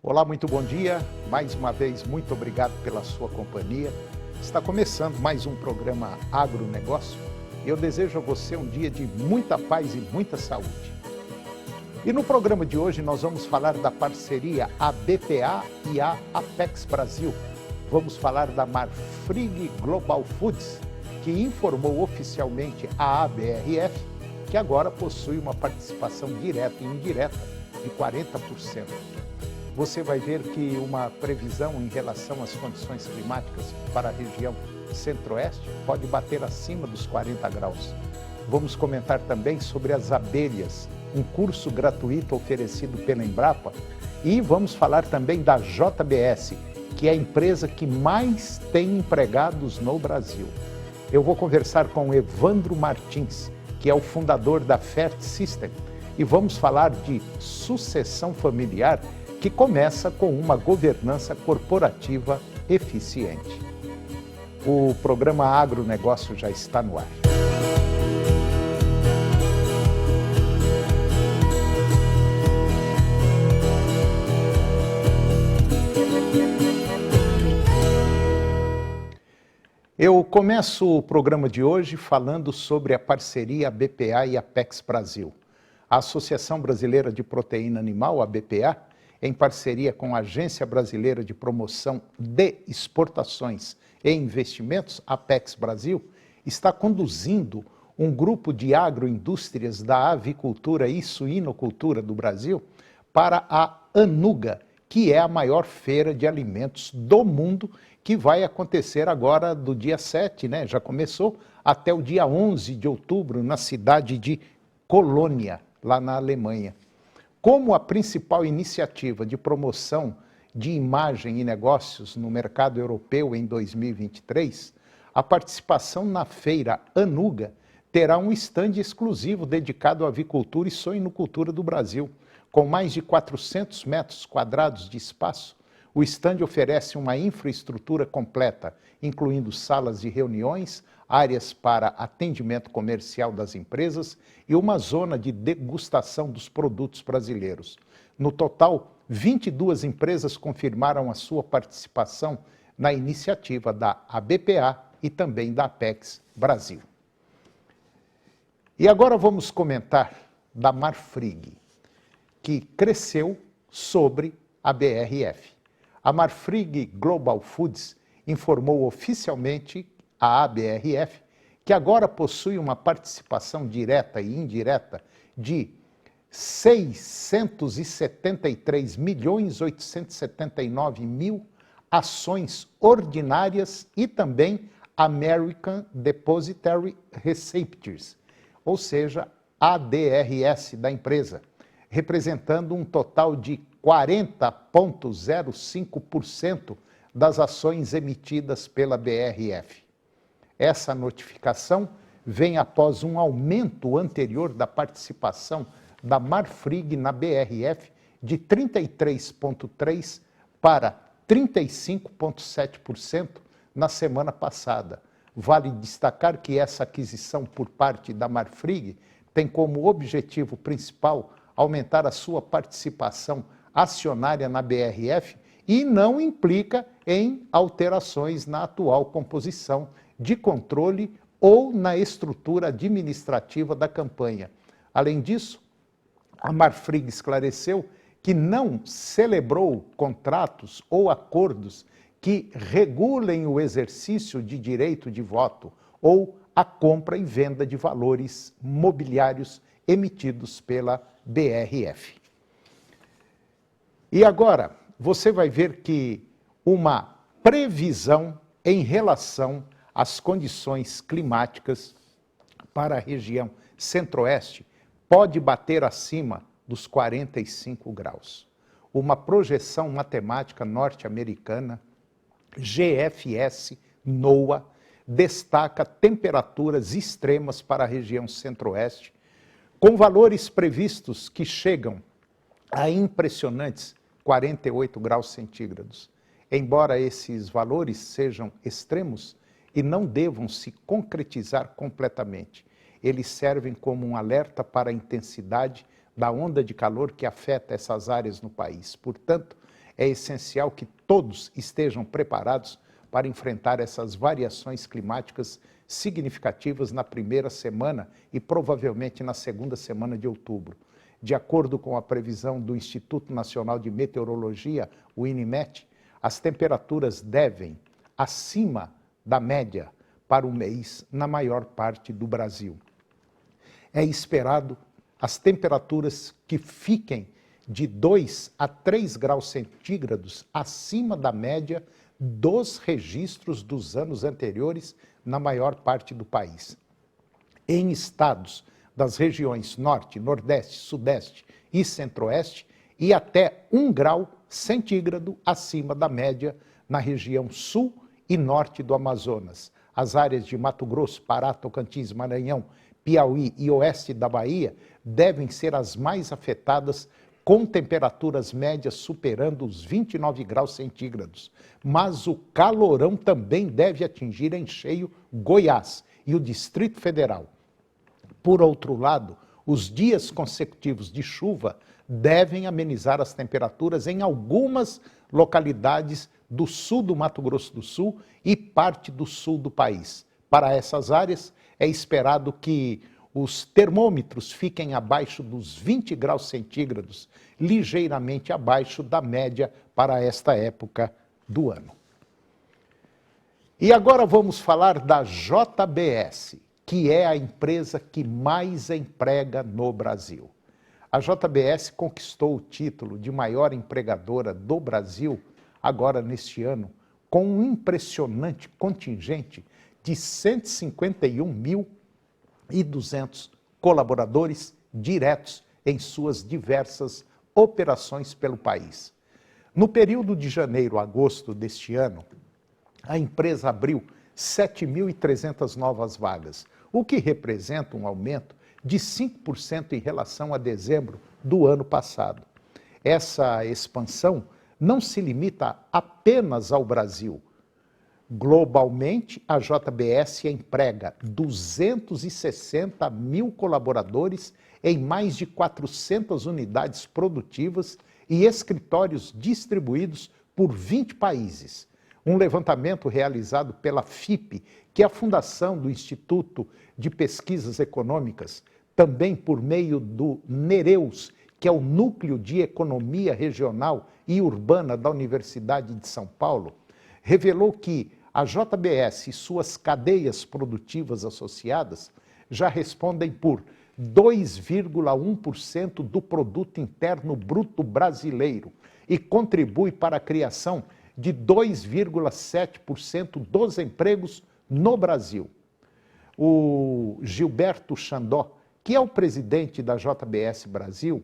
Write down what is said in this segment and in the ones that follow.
Olá, muito bom dia. Mais uma vez, muito obrigado pela sua companhia. Está começando mais um programa Agronegócio. Eu desejo a você um dia de muita paz e muita saúde. E no programa de hoje nós vamos falar da parceria ABPA e a Apex Brasil. Vamos falar da Marfrig Global Foods, que informou oficialmente a ABRF que agora possui uma participação direta e indireta de 40%. Você vai ver que uma previsão em relação às condições climáticas para a região centro-oeste pode bater acima dos 40 graus. Vamos comentar também sobre as abelhas, um curso gratuito oferecido pela Embrapa, e vamos falar também da JBS, que é a empresa que mais tem empregados no Brasil. Eu vou conversar com o Evandro Martins, que é o fundador da Fert System, e vamos falar de sucessão familiar que começa com uma governança corporativa eficiente. O programa Agronegócio já está no ar. Eu começo o programa de hoje falando sobre a parceria ABPA e Apex Brasil. A Associação Brasileira de Proteína Animal, a ABPA, em parceria com a Agência Brasileira de Promoção de Exportações e Investimentos, Apex Brasil, está conduzindo um grupo de agroindústrias da avicultura e suinocultura do Brasil para a Anuga, que é a maior feira de alimentos do mundo, que vai acontecer agora do dia 7, já começou, até o dia 11 de outubro, na cidade de Colônia, lá na Alemanha. Como a principal iniciativa de promoção de imagem e negócios no mercado europeu em 2023, a participação na feira Anuga terá um estande exclusivo dedicado à avicultura e suinocultura do Brasil. Com mais de 400 metros quadrados de espaço, o estande oferece uma infraestrutura completa, incluindo salas de reuniões, áreas para atendimento comercial das empresas e uma zona de degustação dos produtos brasileiros. No total, 22 empresas confirmaram a sua participação na iniciativa da ABPA e também da Apex Brasil. E agora vamos comentar da Marfrig, que cresceu sobre a BRF. A Marfrig Global Foods informou oficialmente a ABRF que agora possui uma participação direta e indireta de 673.879.000 ações ordinárias e também American Depositary Receipts, ou seja, ADRS da empresa, representando um total de 40,05% das ações emitidas pela BRF. Essa notificação vem após um aumento anterior da participação da Marfrig na BRF de 33,3% para 35,7% na semana passada. Vale destacar que essa aquisição por parte da Marfrig tem como objetivo principal aumentar a sua participação acionária na BRF e não implica em alterações na atual composição de controle ou na estrutura administrativa da campanha. Além disso, a Marfrig esclareceu que não celebrou contratos ou acordos que regulem o exercício de direito de voto ou a compra e venda de valores mobiliários emitidos pela BRF. E agora, você vai ver que uma previsão em relação às condições climáticas para a região centro-oeste pode bater acima dos 45 graus. Uma projeção matemática norte-americana, GFS NOAA, destaca temperaturas extremas para a região centro-oeste, com valores previstos que chegam a impressionantes 48 graus centígrados. Embora esses valores sejam extremos e não devam se concretizar completamente, eles servem como um alerta para a intensidade da onda de calor que afeta essas áreas no país. Portanto, é essencial que todos estejam preparados para enfrentar essas variações climáticas significativas na primeira semana e provavelmente na segunda semana de outubro. De acordo com a previsão do Instituto Nacional de Meteorologia, o INMET, as temperaturas devem acima da média para o mês na maior parte do Brasil. É esperado as temperaturas que fiquem de 2 a 3 graus centígrados acima da média dos registros dos anos anteriores na maior parte do país. Em estados das regiões Norte, Nordeste, Sudeste e Centro-Oeste, e até 1 grau centígrado acima da média na região Sul e Norte do Amazonas. As áreas de Mato Grosso, Pará, Tocantins, Maranhão, Piauí e Oeste da Bahia devem ser as mais afetadas, com temperaturas médias superando os 29 graus centígrados. Mas o calorão também deve atingir em cheio Goiás e o Distrito Federal. Por outro lado, os dias consecutivos de chuva devem amenizar as temperaturas em algumas localidades do sul do Mato Grosso do Sul e parte do sul do país. Para essas áreas, é esperado que os termômetros fiquem abaixo dos 20 graus centígrados, ligeiramente abaixo da média para esta época do ano. E agora vamos falar da JBS, que é a empresa que mais emprega no Brasil. A JBS conquistou o título de maior empregadora do Brasil agora neste ano, com um impressionante contingente de 151.200 colaboradores diretos em suas diversas operações pelo país. No período de janeiro a agosto deste ano, a empresa abriu 7.300 novas vagas, o que representa um aumento de 5% em relação a dezembro do ano passado. Essa expansão não se limita apenas ao Brasil. Globalmente, a JBS emprega 260 mil colaboradores em mais de 400 unidades produtivas e escritórios distribuídos por 20 países. Um levantamento realizado pela FIPE, que é a fundação do Instituto de Pesquisas Econômicas, também por meio do NEREUS, que é o Núcleo de Economia Regional e Urbana da Universidade de São Paulo, revelou que a JBS e suas cadeias produtivas associadas já respondem por 2,1% do produto interno bruto brasileiro e contribui para a criação de 2,7% dos empregos no Brasil. O Gilberto Chandó, que é o presidente da JBS Brasil,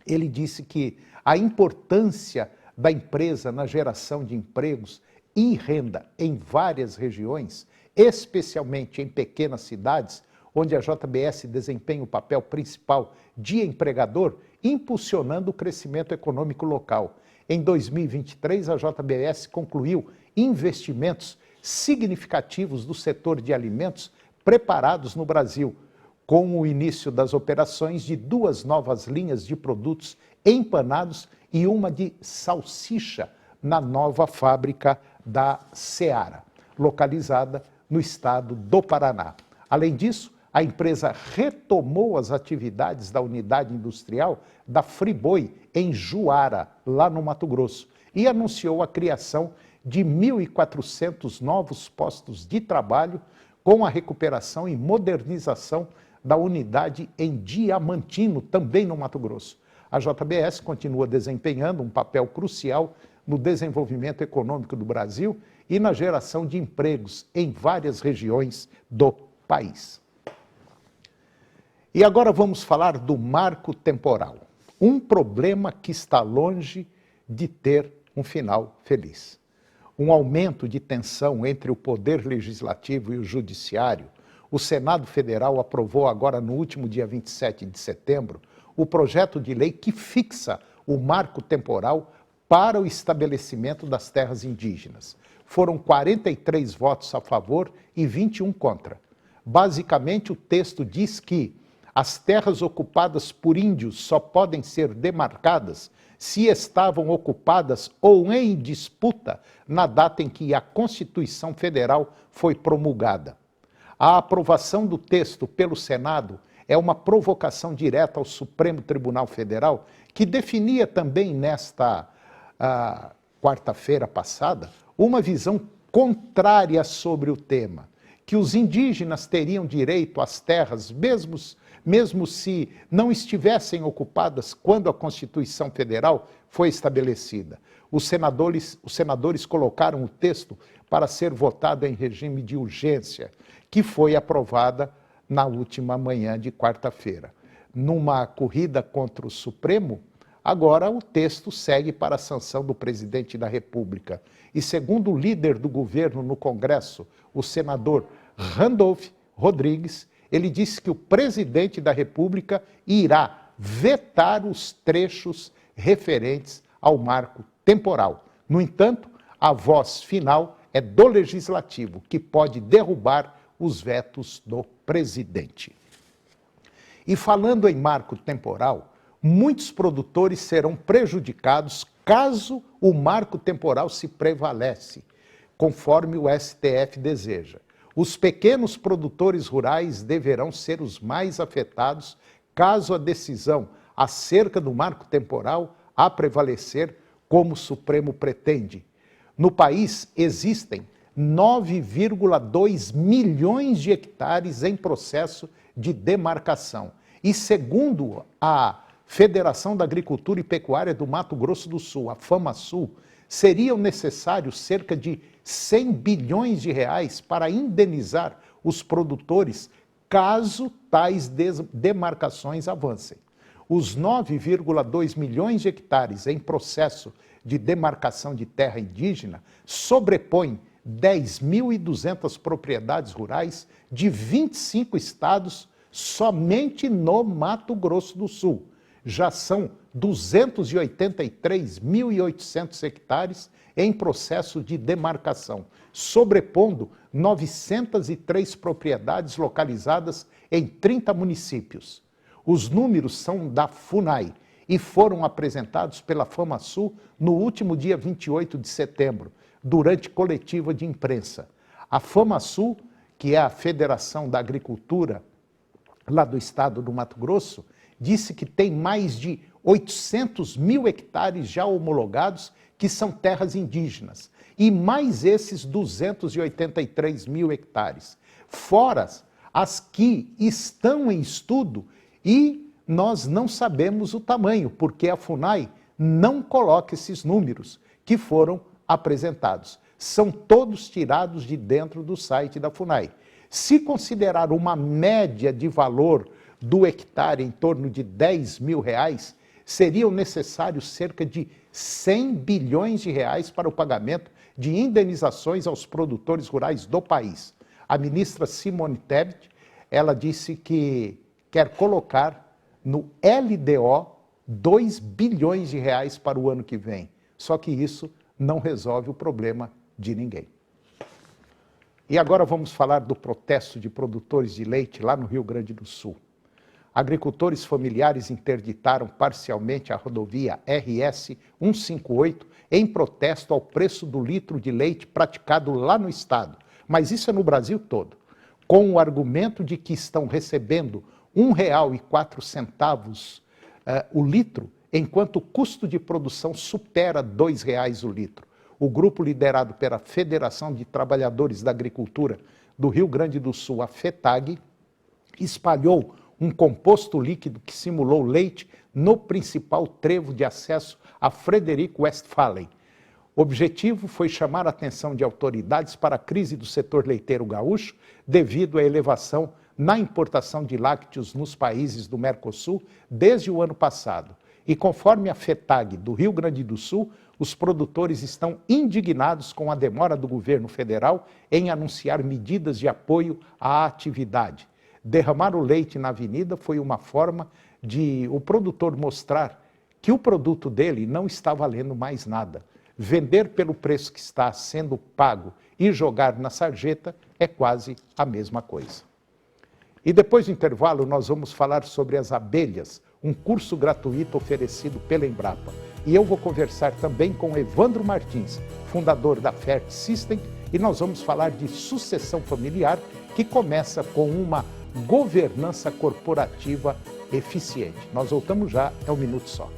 ele disse que a importância da empresa na geração de empregos e renda em várias regiões, especialmente em pequenas cidades, onde a JBS desempenha o papel principal de empregador, impulsionando o crescimento econômico local. Em 2023, a JBS concluiu investimentos significativos do setor de alimentos preparados no Brasil, com o início das operações de 2 novas linhas de produtos empanados e uma de salsicha na nova fábrica da Seara, localizada no estado do Paraná. Além disso, a empresa retomou as atividades da unidade industrial da Friboi, em Juara, lá no Mato Grosso, e anunciou a criação de 1.400 novos postos de trabalho com a recuperação e modernização da unidade em Diamantino, também no Mato Grosso. A JBS continua desempenhando um papel crucial no desenvolvimento econômico do Brasil e na geração de empregos em várias regiões do país. E agora vamos falar do marco temporal, um problema que está longe de ter um final feliz. Um aumento de tensão entre o Poder Legislativo e o Judiciário. O Senado Federal aprovou agora no último dia 27 de setembro o projeto de lei que fixa o marco temporal para o estabelecimento das terras indígenas. Foram 43 votos a favor e 21 contra. Basicamente, o texto diz que As terras ocupadas por índios só podem ser demarcadas se estavam ocupadas ou em disputa na data em que a Constituição Federal foi promulgada. A aprovação do texto pelo Senado é uma provocação direta ao Supremo Tribunal Federal, que definia também nesta quarta-feira passada uma visão contrária sobre o tema, que os indígenas teriam direito às terras, mesmo se não estivessem ocupadas quando a Constituição Federal foi estabelecida. Os senadores colocaram o texto para ser votado em regime de urgência, que foi aprovada na última manhã de quarta-feira. Numa corrida contra o Supremo, agora o texto segue para a sanção do presidente da República. E segundo o líder do governo no Congresso, o senador Randolph Rodrigues, ele disse que o presidente da República irá vetar os trechos referentes ao marco temporal. No entanto, a voz final é do Legislativo, que pode derrubar os vetos do presidente. E falando em marco temporal, muitos produtores serão prejudicados caso o marco temporal se prevalece, conforme o STF deseja. Os pequenos produtores rurais deverão ser os mais afetados caso a decisão acerca do marco temporal a prevalecer, como o Supremo pretende. No país existem 9,2 milhões de hectares em processo de demarcação. E segundo a Federação da Agricultura e Pecuária do Mato Grosso do Sul, a FamaSul, seriam necessários cerca de 100 bilhões de reais para indenizar os produtores caso tais demarcações avancem. Os 9,2 milhões de hectares em processo de demarcação de terra indígena sobrepõem 10.200 propriedades rurais de 25 estados somente no Mato Grosso do Sul. Já são 283.800 hectares em processo de demarcação, sobrepondo 903 propriedades localizadas em 30 municípios. Os números são da FUNAI e foram apresentados pela FamaSul no último dia 28 de setembro, durante coletiva de imprensa. A FamaSul, que é a Federação da Agricultura lá do estado do Mato Grosso, disse que tem mais de 800 mil hectares já homologados, que são terras indígenas, e mais esses 283 mil hectares, fora as que estão em estudo e nós não sabemos o tamanho, porque a FUNAI não coloca esses números que foram apresentados. São todos tirados de dentro do site da FUNAI. Se considerar uma média de valor do hectare em torno de 10 mil reais, seriam necessários cerca de 100 bilhões de reais para o pagamento de indenizações aos produtores rurais do país. A ministra Simone Tebet, ela disse que quer colocar no LDO 2 bilhões de reais para o ano que vem. Só que isso não resolve o problema de ninguém. E agora vamos falar do protesto de produtores de leite lá no Rio Grande do Sul. Agricultores familiares interditaram parcialmente a rodovia RS 158 em protesto ao preço do litro de leite praticado lá no estado, mas isso é no Brasil todo, com o argumento de que estão recebendo R$ 1,04 o litro, enquanto o custo de produção supera R$ 2,00 o litro. O grupo liderado pela Federação de Trabalhadores da Agricultura do Rio Grande do Sul, a FETAG, espalhou um composto líquido que simulou leite no principal trevo de acesso a Frederico Westphalen. O objetivo foi chamar a atenção de autoridades para a crise do setor leiteiro gaúcho devido à elevação na importação de lácteos nos países do Mercosul desde o ano passado. E conforme a FETAG do Rio Grande do Sul, os produtores estão indignados com a demora do governo federal em anunciar medidas de apoio à atividade. Derramar o leite na avenida foi uma forma de o produtor mostrar que o produto dele não está valendo mais nada. Vender pelo preço que está sendo pago e jogar na sarjeta é quase a mesma coisa. E depois do intervalo nós vamos falar sobre as abelhas, um curso gratuito oferecido pela Embrapa. E eu vou conversar também com Evandro Martins, fundador da Fert System, e nós vamos falar de sucessão familiar, que começa com uma governança corporativa eficiente. Nós voltamos já, é um minuto só.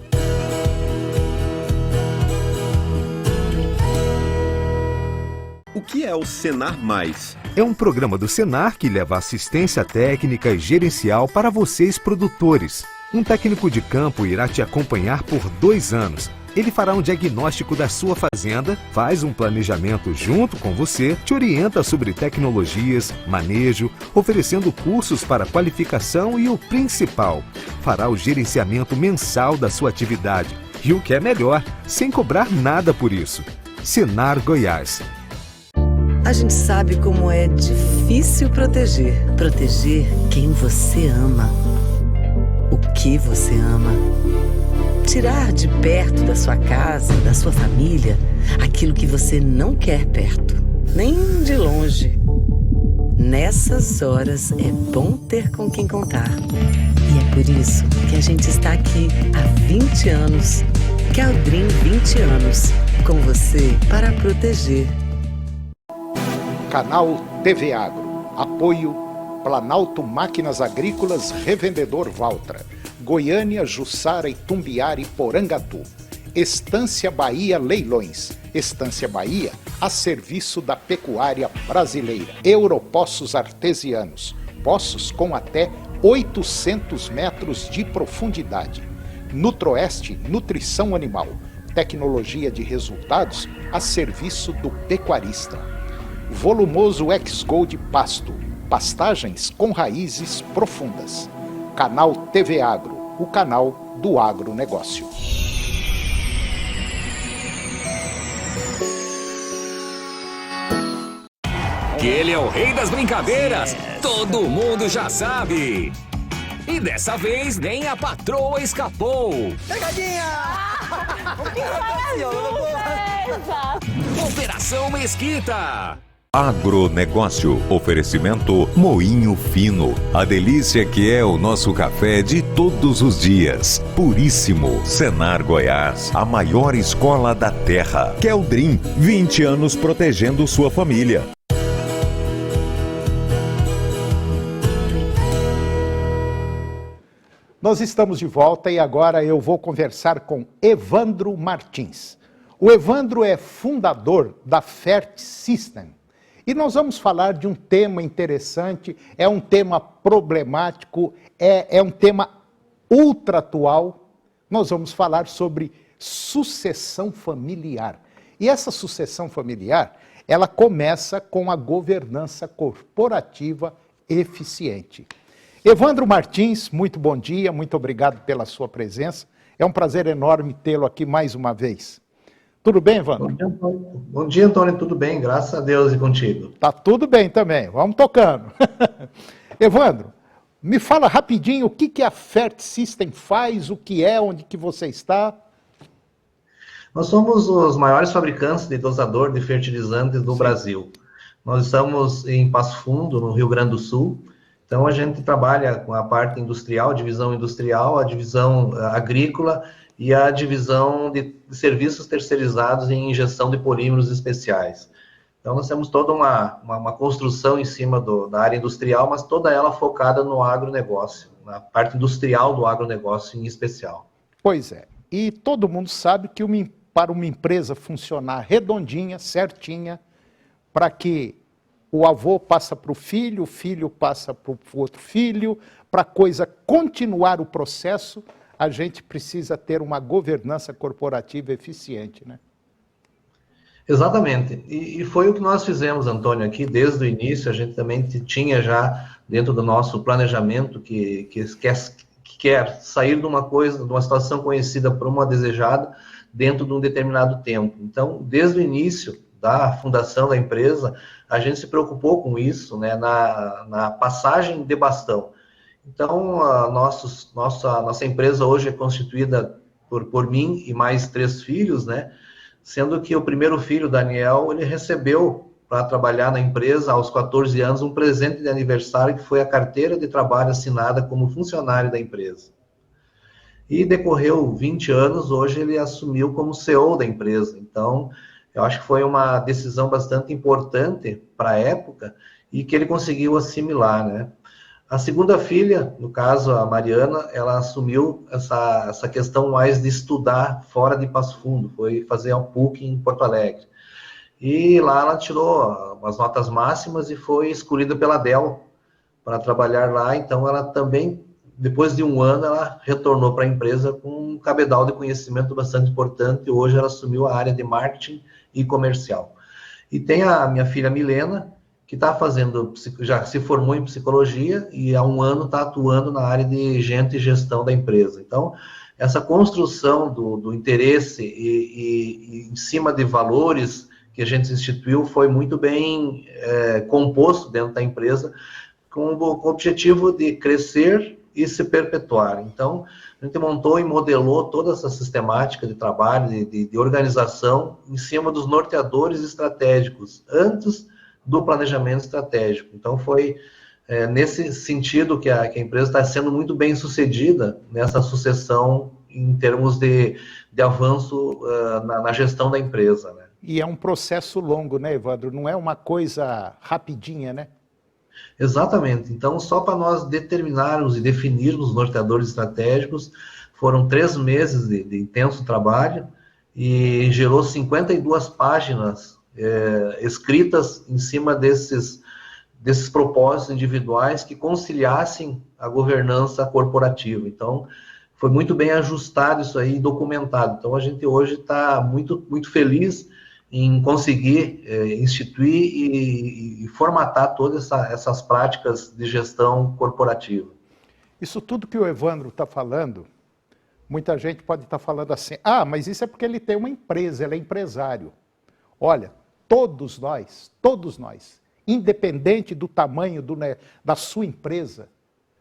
O que é o Senar Mais? É um programa do Senar que leva assistência técnica e gerencial para vocês produtores. Um técnico de campo irá te acompanhar por 2 anos. Ele fará um diagnóstico da sua fazenda, faz um planejamento junto com você, te orienta sobre tecnologias, manejo, oferecendo cursos para qualificação e o principal, fará o gerenciamento mensal da sua atividade. E o que é melhor, sem cobrar nada por isso. Senar Goiás. A gente sabe como é difícil proteger quem você ama, o que você ama. Tirar de perto da sua casa, da sua família, aquilo que você não quer perto, nem de longe. Nessas horas é bom ter com quem contar. E é por isso que a gente está aqui há 20 anos. Queldrim 20 anos, com você para proteger. Canal TV Agro. Apoio Planalto Máquinas Agrícolas, Revendedor Valtra. Goiânia, Jussara, Itumbiara e Porangatu. Estância Bahia Leilões. Estância Bahia, a serviço da pecuária brasileira. Europoços Artesianos. Poços com até 800 metros de profundidade. Nutroeste, nutrição animal. Tecnologia de resultados a serviço do pecuarista. Volumoso X-Gold Pasto. Pastagens com raízes profundas. Canal TV Agro, o canal do agronegócio. Que ele é o rei das brincadeiras, todo mundo já sabe. E dessa vez nem a patroa escapou. Pegadinha! Operação Mesquita. Agronegócio, oferecimento Moinho Fino, a delícia que é o nosso café de todos os dias. Puríssimo, Senar Goiás, a maior escola da terra. Queldrim, 20 anos protegendo sua família. Nós estamos de volta e agora eu vou conversar com Evandro Martins. O Evandro é fundador da Fert System. E nós vamos falar de um tema interessante, é um tema problemático, é um tema ultra atual. Nós vamos falar sobre sucessão familiar. E essa sucessão familiar, ela começa com a governança corporativa eficiente. Evandro Martins, muito bom dia, muito obrigado pela sua presença. É um prazer enorme tê-lo aqui mais uma vez. Tudo bem, Evandro? Bom dia, Antônio. Tudo bem, graças a Deus e contigo. Tá tudo bem também, vamos tocando. Evandro, me fala rapidinho o que a Fert System faz, o que é, onde que você está? Nós somos os maiores fabricantes de dosador de fertilizantes do Brasil. Nós estamos em Passo Fundo, no Rio Grande do Sul. Então, a gente trabalha com a parte industrial, a divisão industrial, a divisão agrícola e a divisão de serviços terceirizados em injeção de polímeros especiais. Então, nós temos toda uma construção em cima da área industrial, mas toda ela focada no agronegócio, na parte industrial do agronegócio em especial. Pois é, e todo mundo sabe que para uma empresa funcionar redondinha, certinha, para que o avô passa para o filho passa para o outro filho, para a coisa continuar o processo, a gente precisa ter uma governança corporativa eficiente, né? Exatamente. E foi o que nós fizemos, Antônio, aqui desde o início. A gente também tinha já dentro do nosso planejamento que quer sair de uma situação conhecida por uma desejada dentro de um determinado tempo. Então, desde o início da fundação da empresa, a gente se preocupou com isso, né, na passagem de bastão. Então, a nossa empresa hoje é constituída por mim e mais 3 filhos, né? Sendo que o primeiro filho, Daniel, ele recebeu para trabalhar na empresa aos 14 anos, um presente de aniversário que foi a carteira de trabalho assinada como funcionário da empresa. E decorreu 20 anos, hoje ele assumiu como CEO da empresa. Então, eu acho que foi uma decisão bastante importante para a época e que ele conseguiu assimilar, né? A segunda filha, no caso a Mariana, ela assumiu essa questão mais de estudar fora de Passo Fundo, foi fazer a PUC em Porto Alegre. E lá ela tirou as notas máximas e foi escolhida pela Dell para trabalhar lá. Então ela também, depois de um ano, ela retornou para a empresa com um cabedal de conhecimento bastante importante. Hoje ela assumiu a área de marketing e comercial. E tem a minha filha Milena, que está fazendo, já se formou em psicologia e há um ano está atuando na área de gente e gestão da empresa. Então, essa construção do interesse e em cima de valores que a gente instituiu foi muito bem composto dentro da empresa, com o objetivo de crescer e se perpetuar. Então, a gente montou e modelou toda essa sistemática de trabalho, de organização, em cima dos norteadores estratégicos, antes do planejamento estratégico. Então, foi nesse sentido que a empresa está sendo muito bem sucedida nessa sucessão em termos de avanço na gestão da empresa, né? E é um processo longo, né, Evandro? Não é uma coisa rapidinha, né? Exatamente. Então, só para nós determinarmos e definirmos os norteadores estratégicos, foram 3 meses de intenso trabalho e gerou 52 páginas escritas em cima desses propósitos individuais que conciliassem a governança corporativa. Então, foi muito bem ajustado isso aí, documentado. Então, a gente hoje está muito, muito feliz em conseguir instituir e formatar todas essas práticas de gestão corporativa. Isso tudo que o Evandro está falando, muita gente pode estar falando assim, mas isso é porque ele tem uma empresa, ele é empresário. Olha, todos nós, independente do tamanho da sua empresa,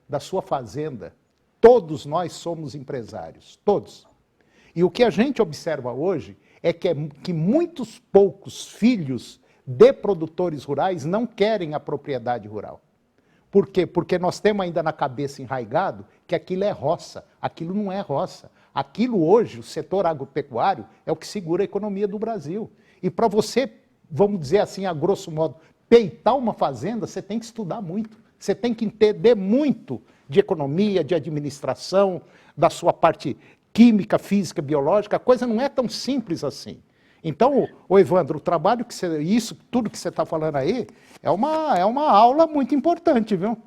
da sua fazenda, todos nós somos empresários, todos. E o que a gente observa hoje é que muitos poucos filhos de produtores rurais não querem a propriedade rural. Por quê? Porque nós temos ainda na cabeça enraigado que aquilo é roça. Aquilo não é roça. Aquilo hoje, o setor agropecuário, é o que segura a economia do Brasil. E para você, vamos dizer assim, a grosso modo, peitar uma fazenda, você tem que estudar muito. Você tem que entender muito de economia, de administração, da sua parte química, física, biológica. A coisa não é tão simples assim. Então, Evandro, o trabalho que você... Isso, tudo que você está falando aí, é uma aula muito importante, viu?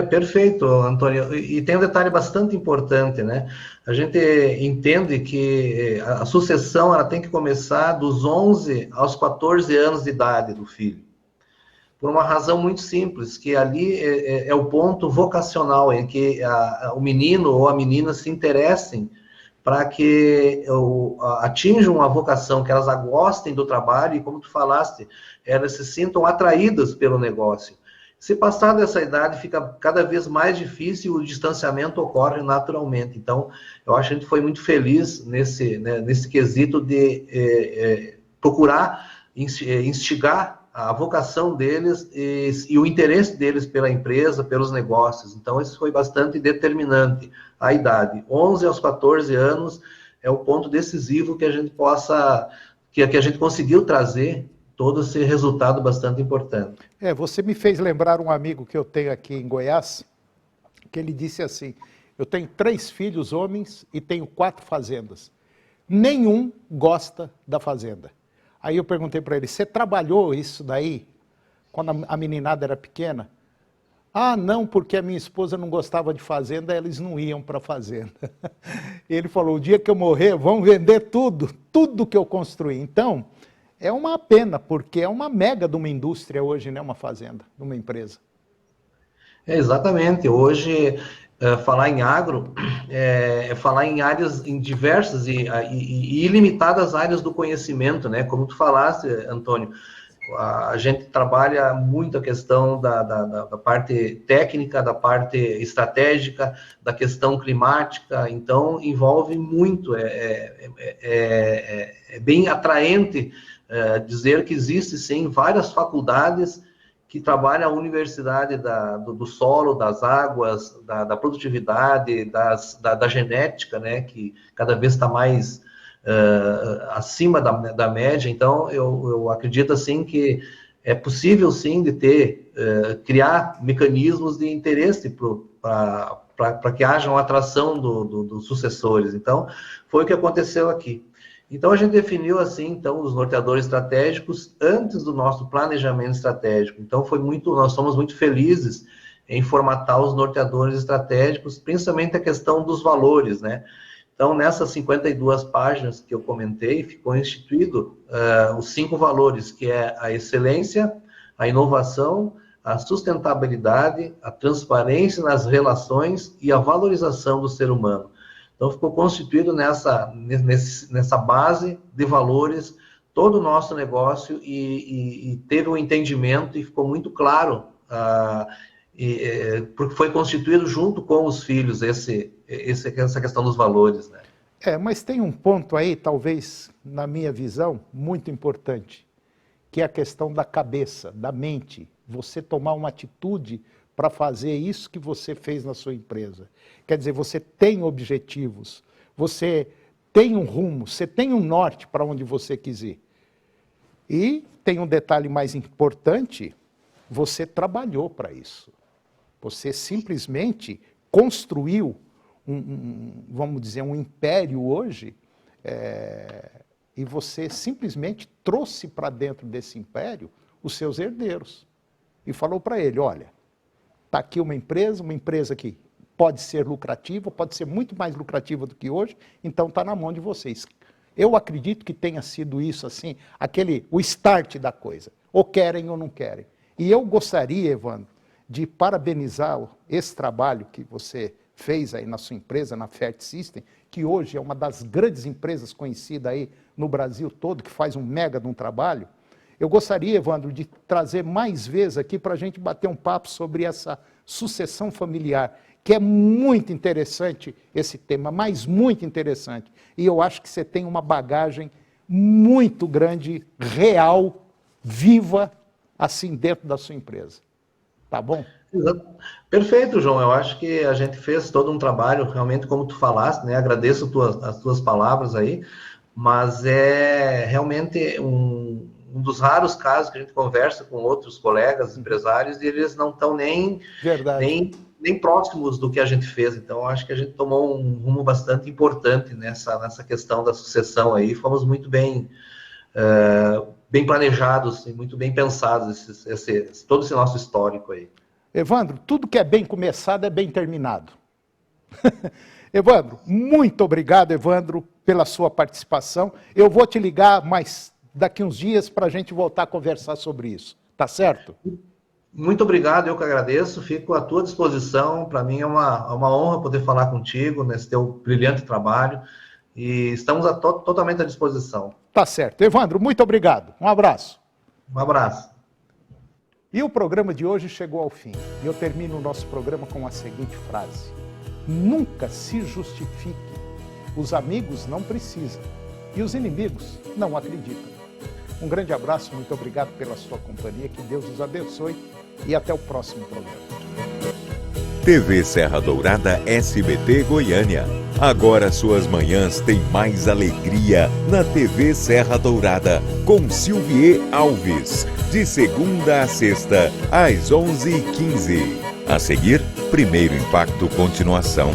Perfeito, Antônio. E tem um detalhe bastante importante, né? A gente entende que a sucessão ela tem que começar dos 11 aos 14 anos de idade do filho. Por uma razão muito simples, que ali é o ponto vocacional em que o menino ou a menina se interessem para que atinjam a vocação, que elas gostem do trabalho e, como tu falaste, elas se sintam atraídas pelo negócio. Se passar dessa idade, fica cada vez mais difícil e o distanciamento ocorre naturalmente. Então, eu acho que a gente foi muito feliz nesse quesito de procurar instigar a vocação deles e o interesse deles pela empresa, pelos negócios. Então, isso foi bastante determinante. A idade, 11 aos 14 anos, é o ponto decisivo que a gente que a gente conseguiu trazer todo esse resultado bastante importante. Você me fez lembrar um amigo que eu tenho aqui em Goiás, que ele disse assim, eu tenho 3 filhos homens e tenho 4 fazendas. Nenhum gosta da fazenda. Aí eu perguntei para ele, você trabalhou isso daí quando a meninada era pequena? Não, porque a minha esposa não gostava de fazenda, eles não iam para a fazenda. Ele falou, o dia que eu morrer, vão vender tudo que eu construí. Então, é uma pena, porque é uma mega de uma indústria hoje, né, uma fazenda, de uma empresa. Exatamente, hoje... falar em agro é falar em áreas, em diversas e ilimitadas áreas do conhecimento, né? Como tu falaste, Antônio, a gente trabalha muito a questão da parte técnica, da parte estratégica, da questão climática, então envolve muito, é bem atraente dizer que existe, sim, várias faculdades que trabalham a universidade do solo, das águas, da produtividade, da genética, né, que cada vez está mais acima da média. Então, eu acredito, assim, que é possível, sim, de criar mecanismos de interesse para que haja uma atração dos sucessores. Então, foi o que aconteceu aqui. Então, a gente definiu, assim, então, os norteadores estratégicos antes do nosso planejamento estratégico. Então, nós somos muito felizes em formatar os norteadores estratégicos, principalmente a questão dos valores, né? Então, nessas 52 páginas que eu comentei, ficou instituído os 5 valores, que é a excelência, a inovação, a sustentabilidade, a transparência nas relações e a valorização do ser humano. Então, ficou constituído nessa base de valores todo o nosso negócio e teve um entendimento e ficou muito claro, porque foi constituído junto com os filhos essa questão dos valores, né? Mas tem um ponto aí, talvez, na minha visão, muito importante, que é a questão da cabeça, da mente. Você tomar uma atitude para fazer isso que você fez na sua empresa. Quer dizer, você tem objetivos, você tem um rumo, você tem um norte para onde você quis ir. E tem um detalhe mais importante, você trabalhou para isso. Você simplesmente construiu vamos dizer, um império hoje, e você simplesmente trouxe para dentro desse império os seus herdeiros. E falou para ele, olha, está aqui uma empresa que pode ser lucrativa, pode ser muito mais lucrativa do que hoje, então está na mão de vocês. Eu acredito que tenha sido isso, assim, o start da coisa. Ou querem ou não querem. E eu gostaria, Evandro, de parabenizar esse trabalho que você fez aí na sua empresa, na Fert System, que hoje é uma das grandes empresas conhecidas aí no Brasil todo, que faz um mega de um trabalho. Eu gostaria, Evandro, de trazer mais vezes aqui para a gente bater um papo sobre essa sucessão familiar, que é muito interessante esse tema, mas muito interessante. E eu acho que você tem uma bagagem muito grande, real, viva, assim, dentro da sua empresa. Tá bom? Perfeito, João. Eu acho que a gente fez todo um trabalho, realmente, como tu falaste, né? Agradeço as tuas palavras aí, mas é realmente um dos raros casos que a gente conversa com outros colegas, empresários, e eles não estão nem próximos do que a gente fez. Então, eu acho que a gente tomou um rumo bastante importante nessa questão da sucessão aí. Fomos muito bem planejados e muito bem pensados, todo esse nosso histórico aí. Evandro, tudo que é bem começado é bem terminado. Evandro, muito obrigado, Evandro, pela sua participação. Eu vou te ligar mais daqui uns dias para a gente voltar a conversar sobre isso. Tá certo? Muito obrigado, eu que agradeço. Fico à tua disposição. Para mim é uma honra poder falar contigo nesse teu brilhante trabalho. E estamos totalmente à disposição. Tá certo. Evandro, muito obrigado. Um abraço. Um abraço. E o programa de hoje chegou ao fim. E eu termino o nosso programa com a seguinte frase: nunca se justifique. Os amigos não precisam. E os inimigos não acreditam. Um grande abraço, muito obrigado pela sua companhia. Que Deus os abençoe. E até o próximo programa. TV Serra Dourada SBT Goiânia. Agora suas manhãs têm mais alegria na TV Serra Dourada, com Silvier Alves, de segunda a sexta, às 11h15. A seguir, Primeiro Impacto Continuação.